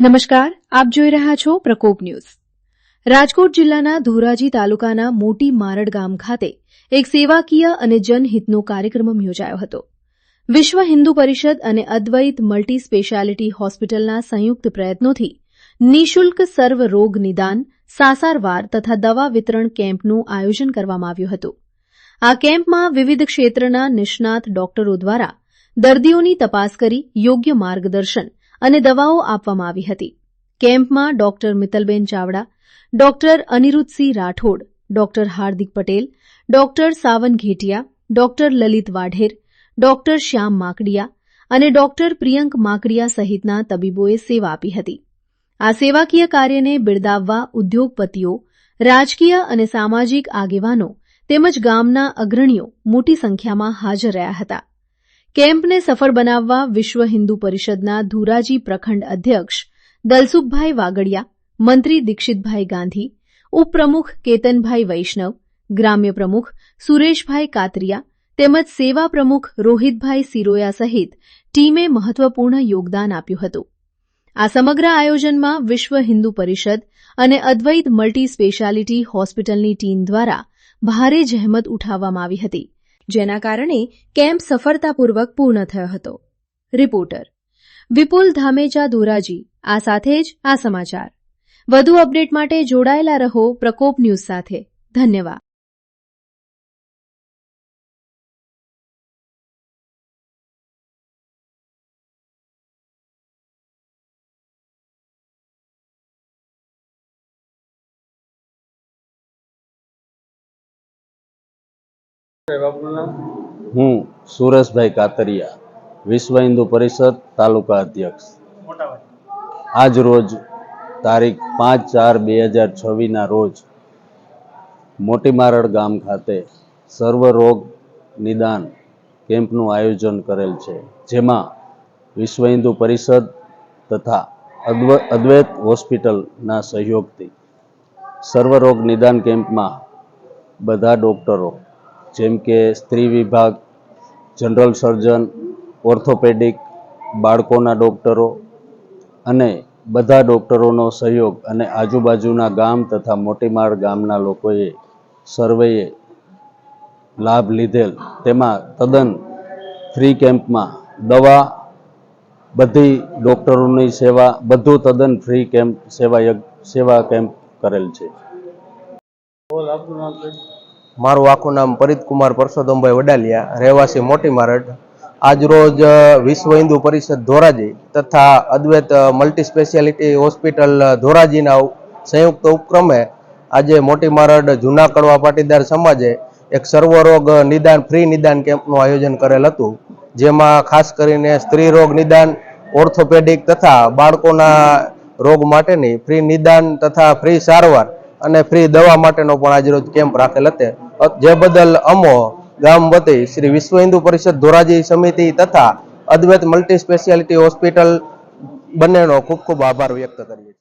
નમસ્કાર, આપ જોઈ રહ્યા છો પ્રકોપ ન્યૂઝ। રાજકોટ જિલ્લાના ધોરાજી તાલુકાના મોટી મારડ ગામ ખાતે એક સેવાકીય અને જનહિતનો કાર્યક્રમ યોજાયો હતો। વિશ્વ હિન્દુ પરિષદ અને અદ્વૈત મલ્ટી સ્પેશિયાલિટી હોસ્પિટલના સંયુક્ત પ્રયત્નોથી નિઃશુલ્ક સર્વ રોગ નિદાન, સાસારવાર તથા દવા વિતરણ કેમ્પનું આયોજન કરવામાં આવ્યું હતું। આ કેમ્પમાં વિવિધ ક્ષેત્રના નિષ્ણાત ડોક્ટરો દ્વારા દર્દીઓની તપાસ કરી યોગ્ય માર્ગદર્શન અને દવાઓ આપવામાં આવી હતી। કેમ્પમાં doctor મિત્તલબેન Chavda, doctor Aniruddhsinh Rathod, doctor Hardik Patel, doctor સાવન ઘેટિયા, ડોક્ટર લલિત વાઢેર, ડોક્ટર શ્યામ માકડિયા અને ડોક્ટર પ્રિયંક માકડિયા સહિતના તબીબોએ સેવા આપી હતી। આ સેવાકીય કાર્યને બિરદાવવા ઉદ્યોગપતિઓ, રાજકીય અને સામાજિક આગેવાનો તેમજ ગામના અગ્રણીઓ મોટી સંખ્યામાં હાજર રહ્યા હતા। કેમ્પને સફળ બનાવવા વિશ્વ હિન્દુ પરિષદના ધોરાજી પ્રખંડ અધ્યક્ષ દલસુખભાઈ વાગડિયા, મંત્રી દીક્ષિતભાઈ ગાંધી, ઉપપ્રમુખ કેતનભાઈ વૈષ્ણવ, ગ્રામ્ય પ્રમુખ સુરેશભાઈ કાતરિયા તેમજ સેવા પ્રમુખ રોહિતભાઈ સિરોયા સહિત ટીમે મહત્વપૂર્ણ યોગદાન આપ્યું હતું। આ સમગ્ર આયોજનમાં વિશ્વ હિન્દુ પરિષદ અને અદ્વૈત મલ્ટી સ્પેશિયાલિટી હોસ્પિટલની ટીમ દ્વારા ભારે જહેમત ઉઠાવવામાં આવી હતી, જેના કારણે કેમ્પ સફળતાપૂર્વક પૂર્ણ થયો હતો। રિપોર્ટર વિપુલ ધામેચા, ધોરાજી। આ સાથે જ આ સમાચાર। વધુ અપડેટ માટે જોડાયેલા રહો પ્રકોપ ન્યૂઝ સાથે। ધન્યવાદ। હું સુરેશભાઈ કાતરિયા, વિશ્વ હિન્દુ પરિષદ તાલુકા અધ્યક્ષ। આજ રોજ તારીખ 5/4/2026 રોજ મોટી મારડ ગામ ખાતે સર્વ રોગ નિદાન કેમ્પનું આયોજન કરેલ છે, જેમાં વિશ્વ હિન્દુ પરિષદ તથા અદ્વૈત હોસ્પિટલના સહયોગથી સર્વ રોગ નિદાન કેમ્પમાં બધા ડોક્ટરો જેમ કે સ્ત્રી વિભાગ, જનરલ સર્જન, ઓર્થોપેડિક, બાળકોના ડોક્ટરો અને બધા ડોક્ટરોનો સહયોગ અને આજુબાજુના ગામ તથા મોટીમાળ ગામના લોકોએ સર્વેએ લાભ લીધેલ। તેમાં તદ્દન ફ્રી કેમ્પમાં દવા, બધી ડોક્ટરોની સેવા, બધું તદ્દન ફ્રી કેમ્પ સેવા કેમ્પ કરેલ છે। મારું આખું નામ પરિતકુમાર પરસોત્તમભાઈ વડાલિયા, રહેવાસી મોટી મારડ। આજરોજ વિશ્વ હિન્દુ પરિષદ ધોરાજી તથા અદ્વૈત મલ્ટી સ્પેશિયાલિટી હોસ્પિટલ ધોરાજીના સંયુક્ત ઉપક્રમે આજે મોટી મારડ જૂના કડવા પાટીદાર સમાજે એક સર્વરોગ નિદાન ફ્રી નિદાન કેમ્પનું આયોજન કરેલ હતું, જેમાં ખાસ કરીને સ્ત્રી રોગ નિદાન, ઓર્થોપેડિક તથા બાળકોના રોગ માટેની ફ્રી નિદાન તથા ફ્રી સારવાર અને ફ્રી દવા માટેનો પણ આજરોજ કેમ્પ રાખેલ હતો, જે બદલ અમો ગામ વતી શ્રી વિશ્વ હિન્દુ પરિષદ ધોરાજી સમિતિ તથા અદ્વૈત મલ્ટી સ્પેશિયાલિટી હોસ્પિટલ બંનેનો ખૂબ ખૂબ આભાર વ્યક્ત કરીએ છીએ।